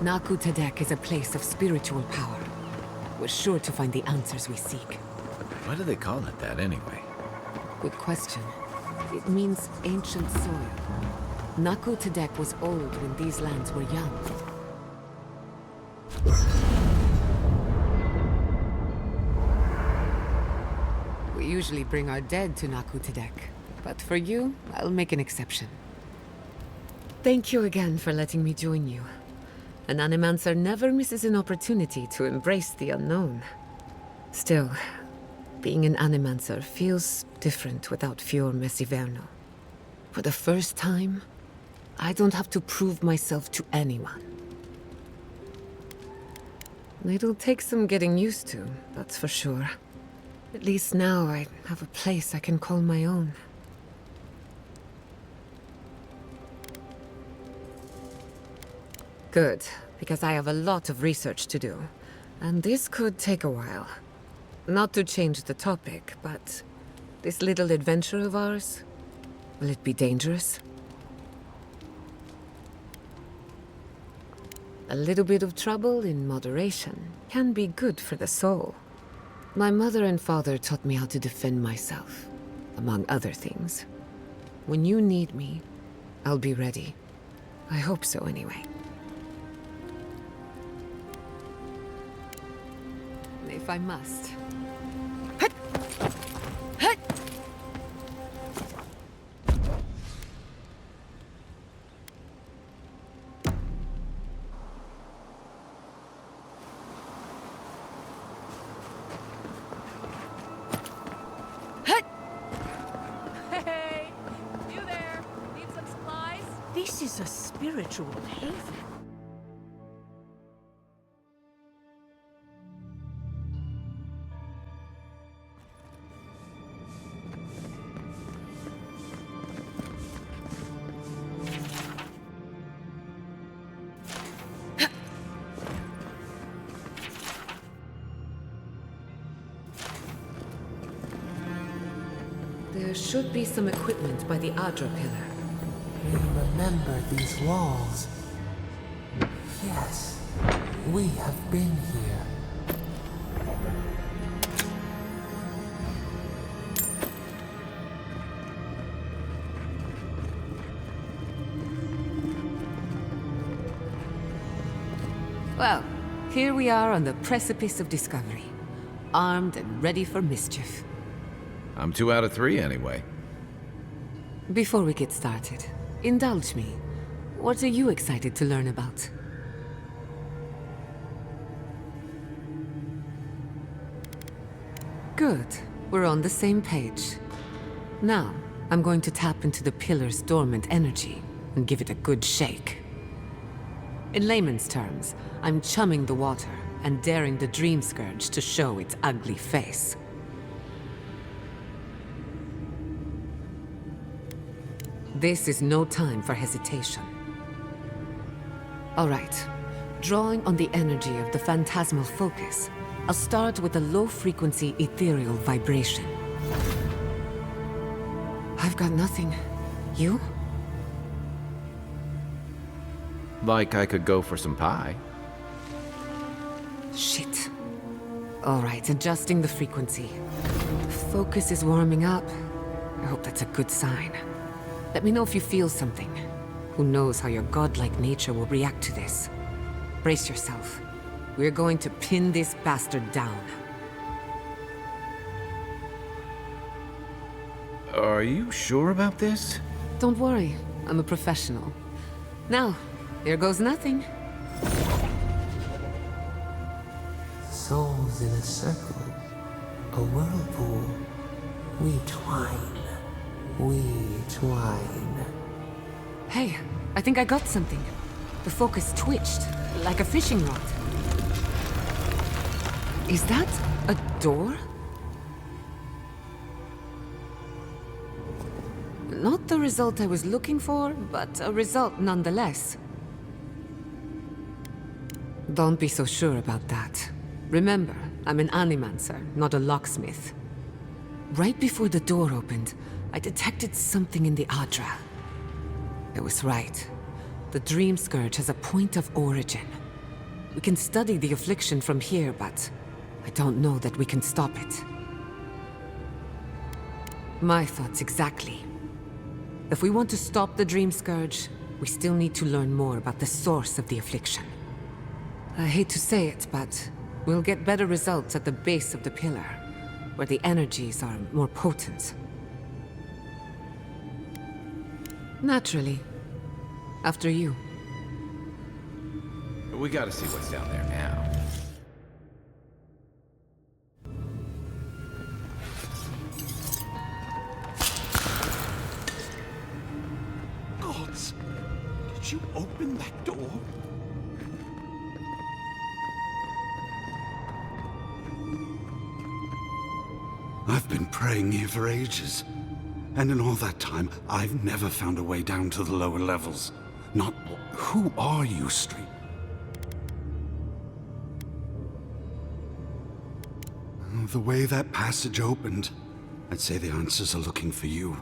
Naku Tedek is a place of spiritual power. We're sure to find the answers we seek. Why do they call it that anyway? Good question. It means ancient soil. Naku Tedek was old when these lands were young. We usually bring our dead to Naku Tedek, but for you, I'll make an exception. Thank you again for letting me join you. An Animancer never misses an opportunity to embrace the unknown. Still, being an Animancer feels different without Fior Mesiverno. For the first time, I don't have to prove myself to anyone. It'll take some getting used to, that's for sure. At least now I have a place I can call my own. Good, because I have a lot of research to do, and this could take a while. Not to change the topic, but this little adventure of ours, will it be dangerous? A little bit of trouble in moderation can be good for the soul. My mother and father taught me how to defend myself, among other things. When you need me, I'll be ready. I hope so, anyway. If I must. Hey, you there? Need some supplies? This is a spiritual haven. There should be some equipment by the Adra pillar. We remember these walls. Yes, we have been here. Well, here we are on the precipice of discovery, armed and ready for mischief. I'm 2 out of 3 anyway. Before we get started, indulge me. What are you excited to learn about? Good. We're on the same page. Now, I'm going to tap into the pillar's dormant energy and give it a good shake. In layman's terms, I'm chumming the water and daring the Dream Scourge to show its ugly face. This is no time for hesitation. All right. Drawing on the energy of the phantasmal focus, I'll start with a low-frequency ethereal vibration. I've got nothing. You? Like I could go for some pie. Shit. All right, adjusting the frequency. Focus is warming up. I hope that's a good sign. Let me know if you feel something. Who knows how your godlike nature will react to this. Brace yourself. We're going to pin this bastard down. Are you sure about this? Don't worry, I'm a professional. Now, here goes nothing. Souls in a circle, a whirlpool. We twine. We twine. Hey, I think I got something. The focus twitched, like a fishing rod. Is that a door? Not the result I was looking for, but a result nonetheless. Don't be so sure about that. Remember, I'm an Animancer, not a locksmith. Right before the door opened, I detected something in the Adra. I was right. The Dream Scourge has a point of origin, We can study the affliction from here, but I don't know that we can stop it. My thoughts exactly. If we want to stop the Dream Scourge, we still need to learn more about the source of the affliction. I hate to say it, but we'll get better results at the base of the pillar, where the energies are more potent. Naturally. After you. We gotta see what's down there now. Gods! Did you open that door? I've been praying here for ages. And in all that time, I've never found a way down to the lower levels. Not... Who are you, Street? The way that passage opened, I'd say the answers are looking for you.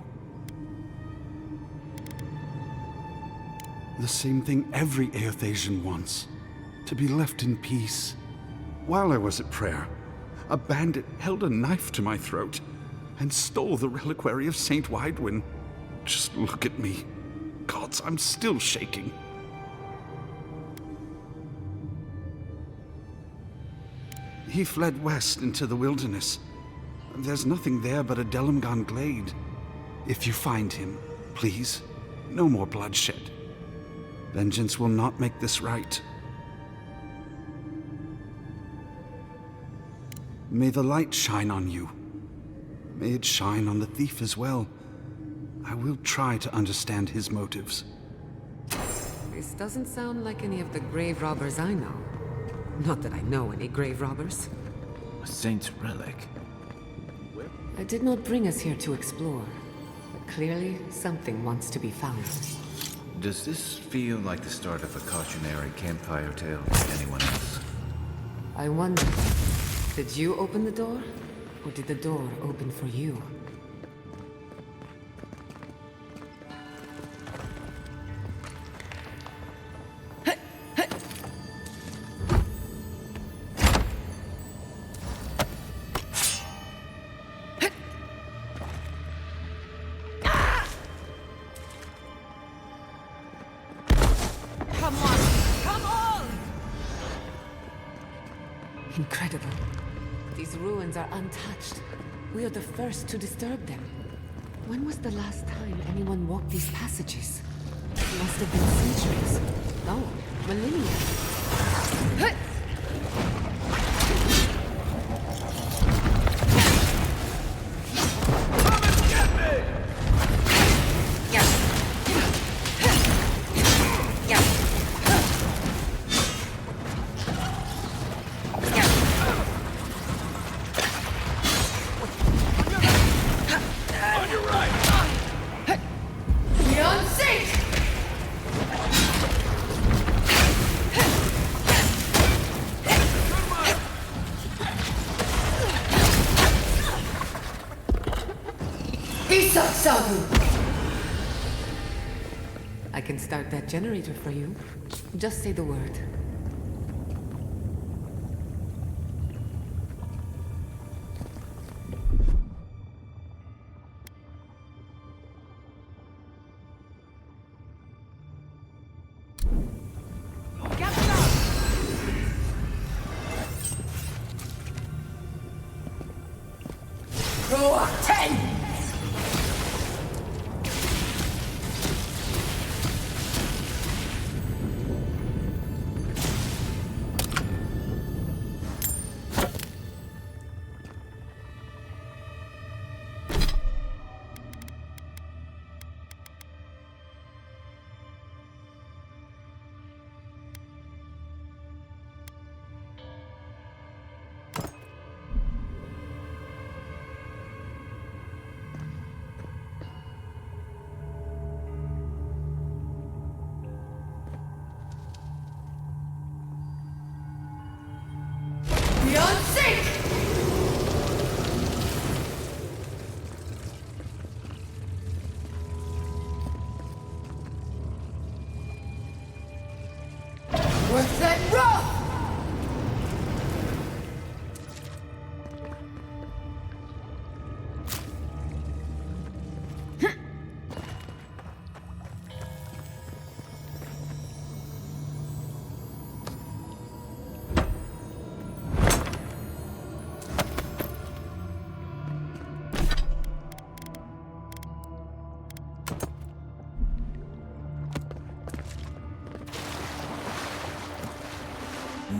The same thing every Aethasian wants. To be left in peace. While I was at prayer, a bandit held a knife to my throat and stole the reliquary of Saint Widewin. Just look at me. Gods, I'm still shaking. He fled west into the wilderness. There's nothing there but a Delimgan glade. If you find him, please, no more bloodshed. Vengeance will not make this right. May the light shine on you. May it shine on the thief as well. I will try to understand his motives. This doesn't sound like any of the grave robbers I know. Not that I know any grave robbers. A saint's relic. I did not bring us here to explore, but clearly something wants to be found. Does this feel like the start of a cautionary campfire tale to anyone else? I wonder, did you open the door? Or did the door open for you? Incredible. These ruins are untouched. We are the first to disturb them. When was the last time anyone walked these passages? It must have been centuries. No, millennia. I can start that generator for you. Just say the word. Worth that rough!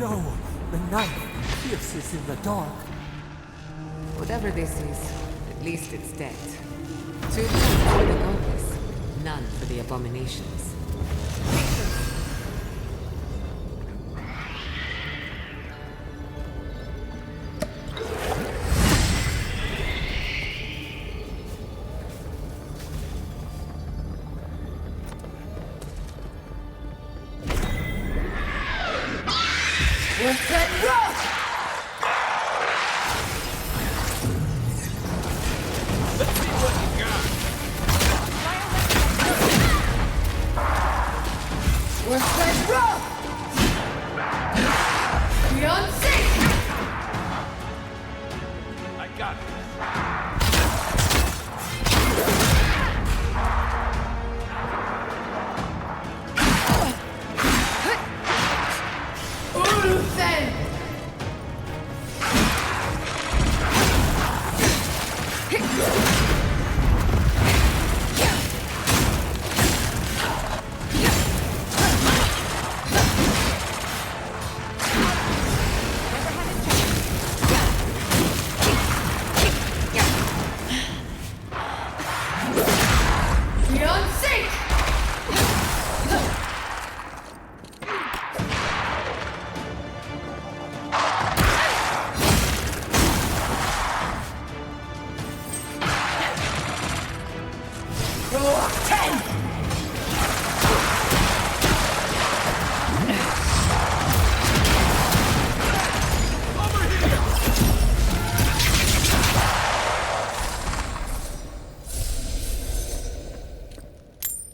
No, the knife pierces in the dark. Whatever this is, at least it's dead. 2 deaths for the godless, none for the abominations.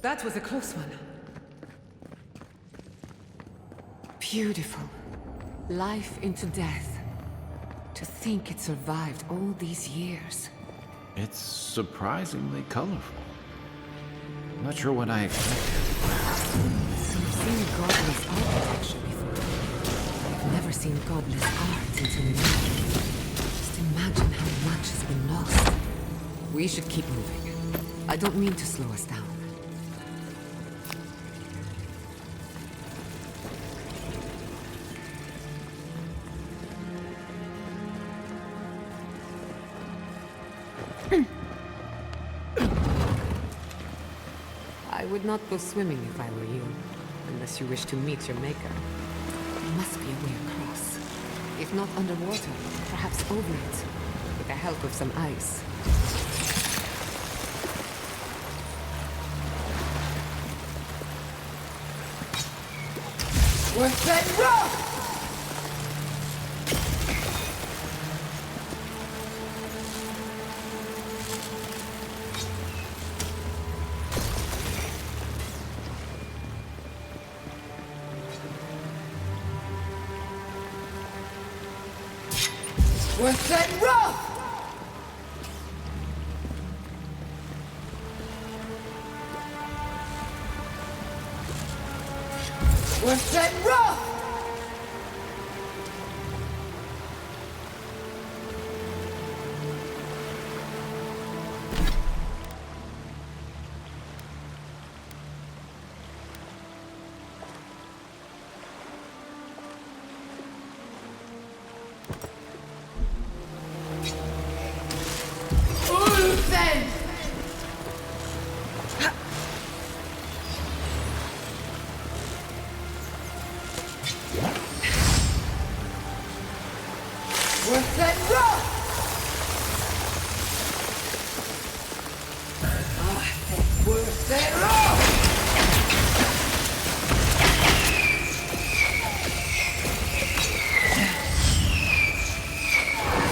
That was a close one. Beautiful. Life into death. To think it survived all these years. It's surprisingly colorful. I'm not sure what I expected. I've seen godless architecture before. I've never seen godless art until now. Just imagine how much has been lost. We should keep moving. I don't mean to slow us down. I would not go swimming if I were you, unless you wish to meet your maker. There must be a way across. If not underwater, perhaps over it, with the help of some ice. Worth that rock! Worth that rock! Worth that rock! Worth that rock! Worth that rock!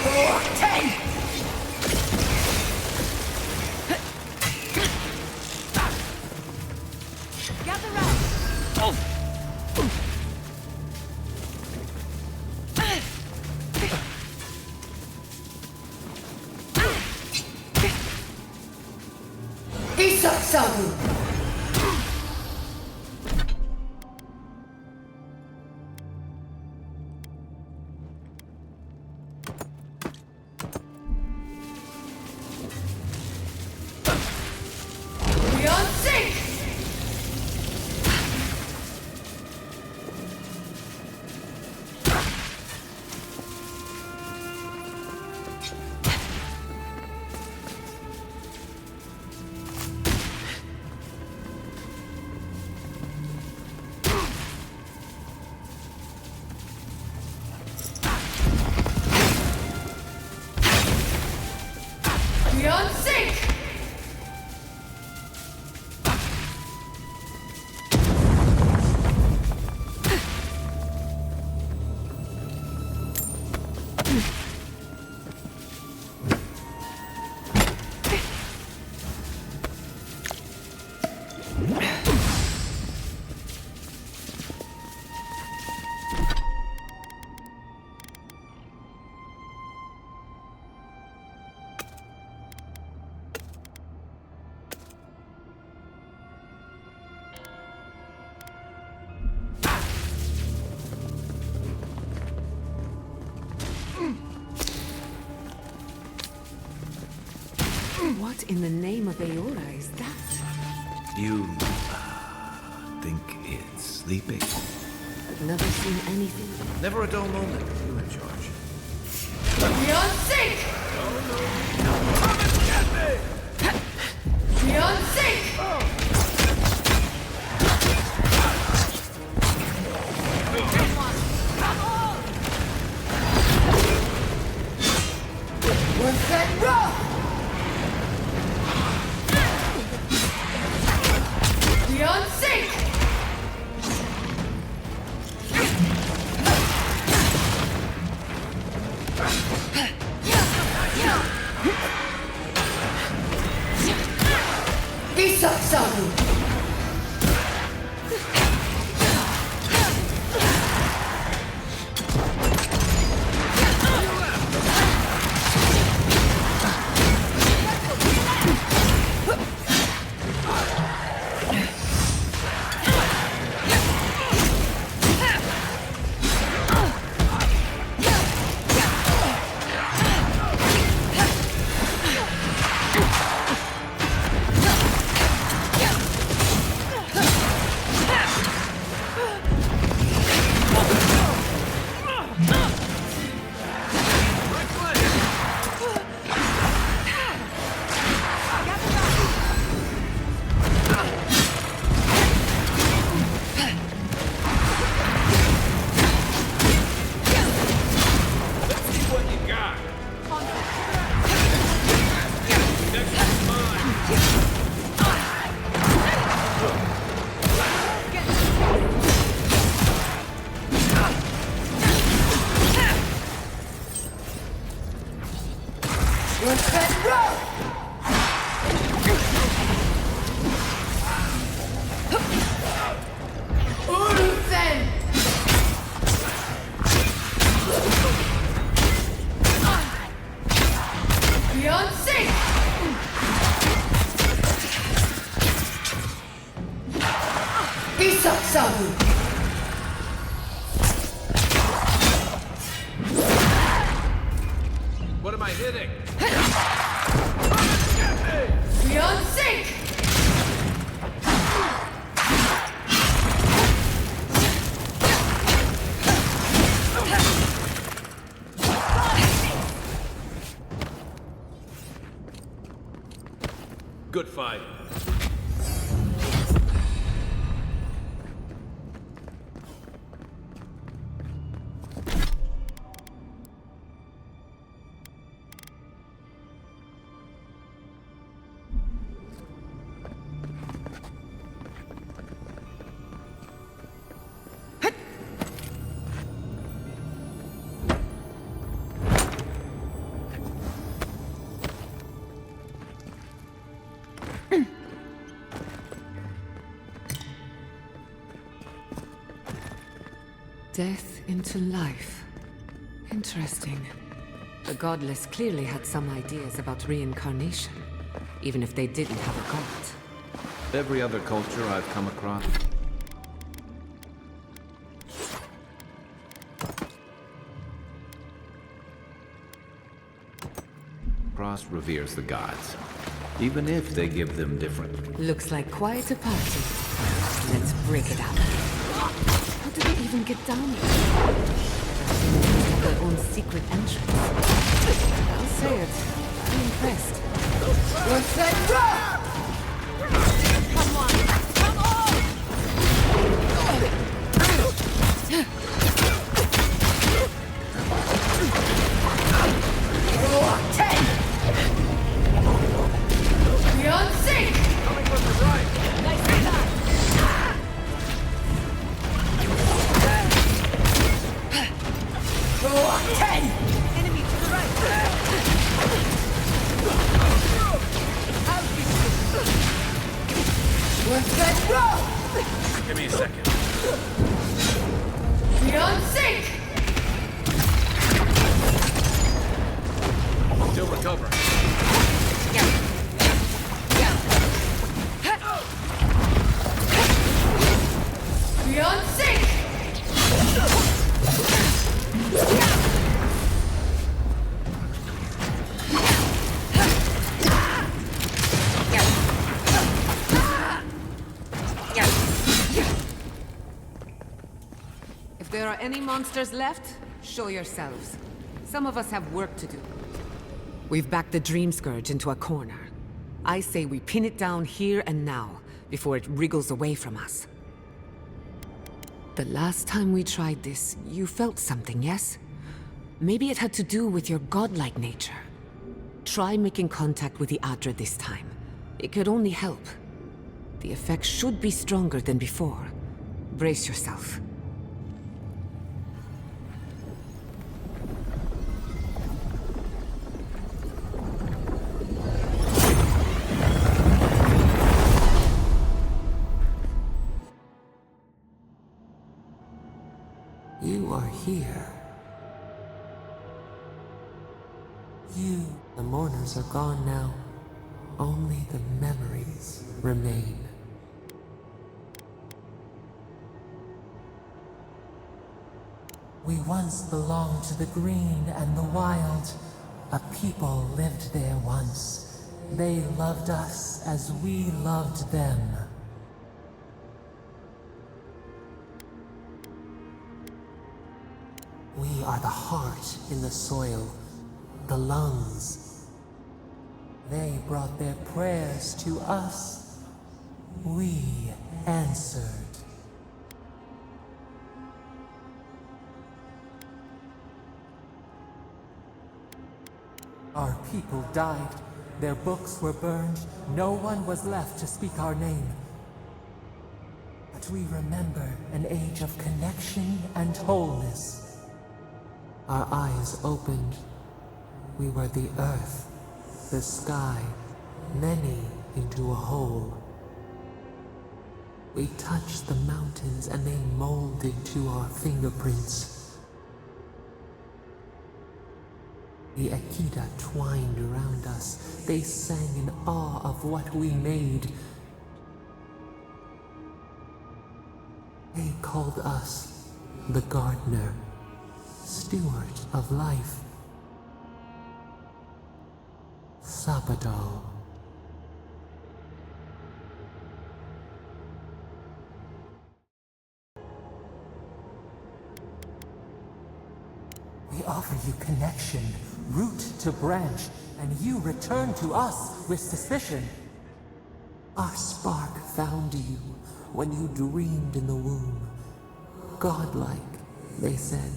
Oh, 10! Gather round! Oh! Sabu. We on sync. What in the name of Eora is that? You think it's sleeping? I've never seen anything. Never a dull moment. You in charge. Beyond sync! Beyond sync! We're set roll! Beyond sync! Isaksaru! We're set roll! Uruzen! Beyond sync! Isaksaru! What am I hitting? Beyond sync! Good fight. Death into life. Interesting. The godless clearly had some ideas about reincarnation, even if they didn't have a god. Every other culture I've come across. Reveres the gods, even if they give them different. Looks like quite a party. Let's break it up. How did they even get down here? Have their own secret entrance. I'll say it. I'm impressed. We're set roll! Come on! Come on! Roll 10! Beyond sync! Coming from the right. Nice shot! Roll 10! Enemy to the right! We're set roll! Give me a second. Beyond sync! Still recovering. Beyond sync! there are any monsters left, show yourselves. Some of us have work to do. We've backed the Dream Scourge into a corner. I say we pin it down here and now, before it wriggles away from us. The last time we tried this, you felt something, yes? Maybe it had to do with your godlike nature. Try making contact with the Adra this time. It could only help. The effect should be stronger than before. Brace yourself. You are here. The mourners are gone now. Only the memories remain. We once belonged to the green and the wild. A people lived there once. They loved us as we loved them. We are the heart in the soil, the lungs. They brought their prayers to us. We answered. Our people died. Their books were burned. No one was left to speak our name. But we remember an age of connection and wholeness. Our eyes opened. We were the earth, the sky, many into a whole. We touched the mountains and they molded to our fingerprints. The Akita twined around us. They sang in awe of what we made. They called us the gardener, steward of life. Sabadal. We offer you connection, root to branch, and you return to us with suspicion. Our spark found you when you dreamed in the womb. Godlike, they said.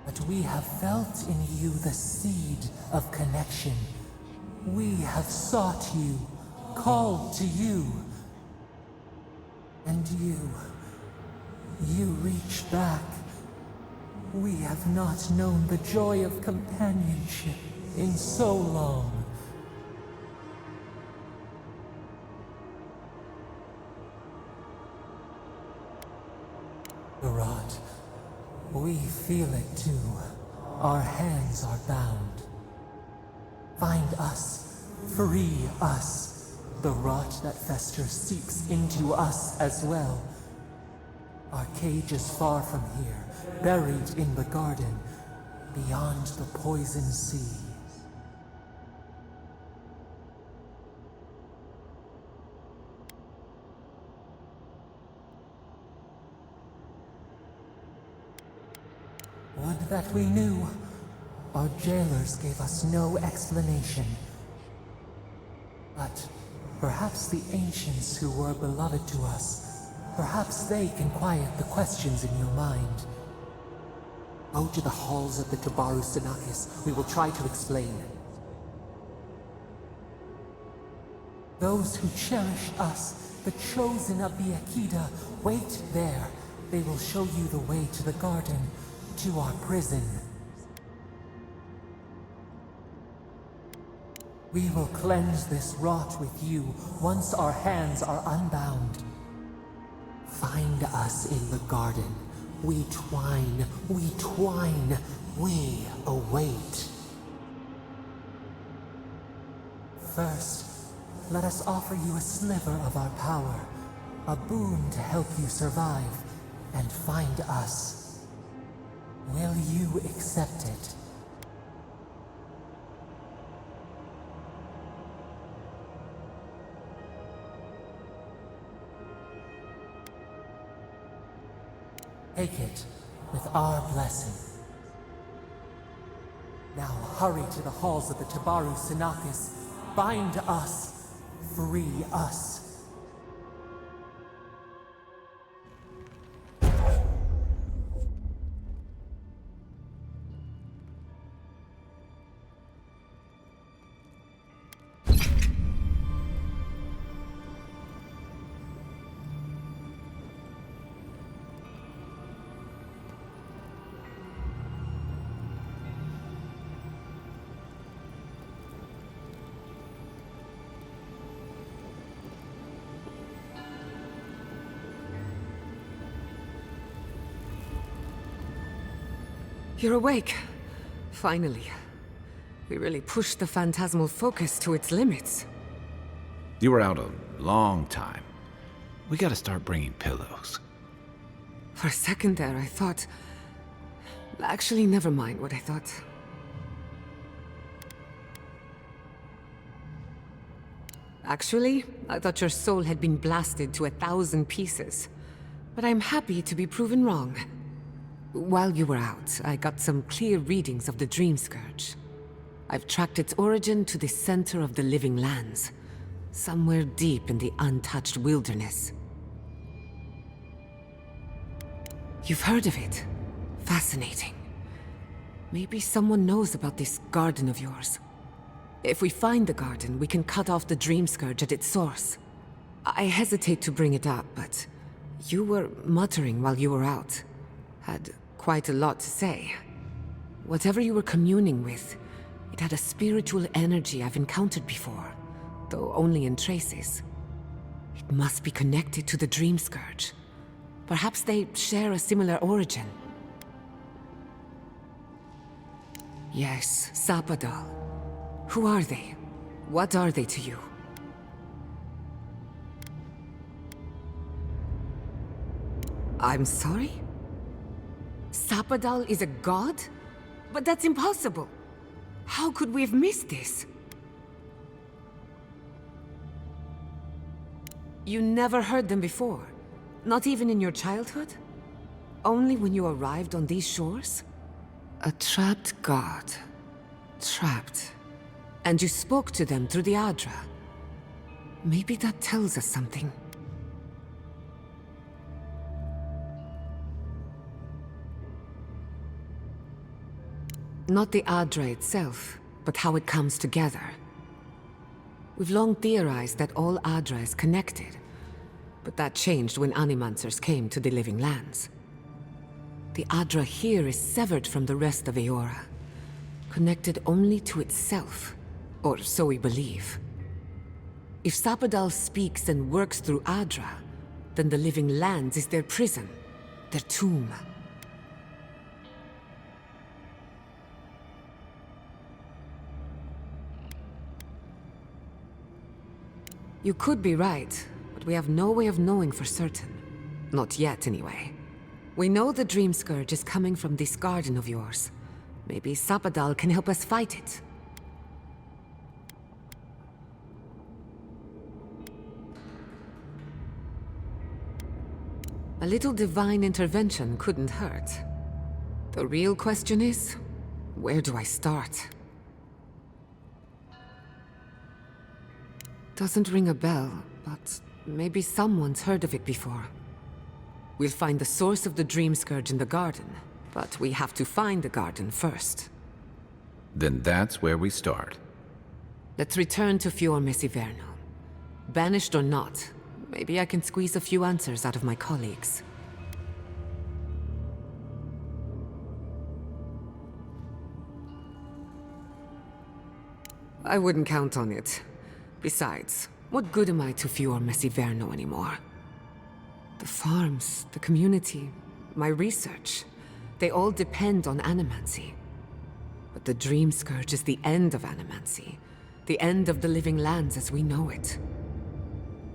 But we have felt in you the seed of connection. We have sought you, called to you. And you reach back. We have not known the joy of companionship in so long. Barat, we feel it too. Our hands are bound. Find us, free us. The rot that festers seeps into us as well. Our cage is far from here, buried in the garden, beyond the poison sea. Would that we knew. Our jailers gave us no explanation. But perhaps the ancients who were beloved to us, perhaps they can quiet the questions in your mind. Go to the halls of the Tabaru Sinakis. We will try to explain. Those who cherish us, the chosen of the Akita, wait there. They will show you the way to the garden, to our prison. We will cleanse this rot with you once our hands are unbound. Find us in the garden. We twine, we await. First, let us offer you a sliver of our power, a boon to help you survive and find us. Will you accept it? Take it with our blessing. Now hurry to the halls of the Tabaru Sinakis. Bind us. Free us. You're awake. Finally. We really pushed the phantasmal focus to its limits. You were out a long time. We gotta start bringing pillows. For a second there, I thought... Actually, never mind what I thought. Actually, I thought your soul had been blasted to 1,000 pieces. But I'm happy to be proven wrong. While you were out, I got some clear readings of the Dream Scourge. I've tracked its origin to the center of the living lands, somewhere deep in the untouched wilderness. You've heard of it? Fascinating. Maybe someone knows about this garden of yours. If we find the garden, we can cut off the Dream Scourge at its source. I hesitate to bring it up, but you were muttering while you were out. Had quite a lot to say. Whatever you were communing with, it had a spiritual energy I've encountered before, though only in traces. It must be connected to the Dream Scourge. Perhaps they share a similar origin. Yes, Sapadal. Who are they? What are they to you? I'm sorry? Sapadal is a god? But that's impossible! How could we have missed this? You never heard them before? Not even in your childhood? Only when you arrived on these shores? A trapped god. Trapped. And you spoke to them through the Adra. Maybe that tells us something. Not the Adra itself, but how it comes together. We've long theorized that all Adra is connected, but that changed when Animancers came to the Living Lands. The Adra here is severed from the rest of Eora, connected only to itself, or so we believe. If Sapadal speaks and works through Adra, then the Living Lands is their prison, their tomb. You could be right, but we have no way of knowing for certain. Not yet, anyway. We know the Dream Scourge is coming from this garden of yours. Maybe Sapadal can help us fight it. A little divine intervention couldn't hurt. The real question is, where do I start? Doesn't ring a bell, but maybe someone's heard of it before. We'll find the source of the Dream Scourge in the garden, but we have to find the garden first. Then that's where we start. Let's return to Fior Mesiverno. Banished or not, maybe I can squeeze a few answers out of my colleagues. I wouldn't count on it. Besides, what good am I to Fior Mesiverno anymore? The farms, the community, my research, they all depend on animancy. But the Dream Scourge is the end of animancy, the end of the Living Lands as we know it.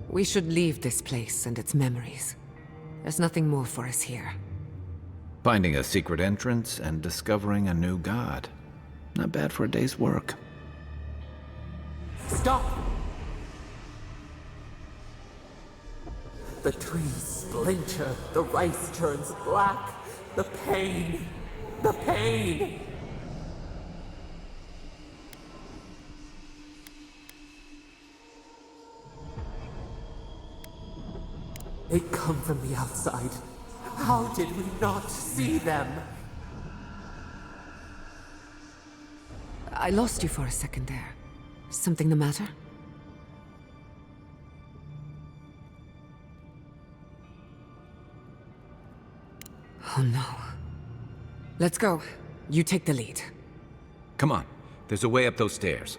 We should leave this place and its memories. There's nothing more for us here. Finding a secret entrance and discovering a new god. Not bad for a day's work. Stop! The trees splinter, the rice turns black. The pain! The pain! They come from the outside. How did we not see them? I lost you for a second there. Something the matter? Oh no. Let's go. You take the lead. Come on. There's a way up those stairs.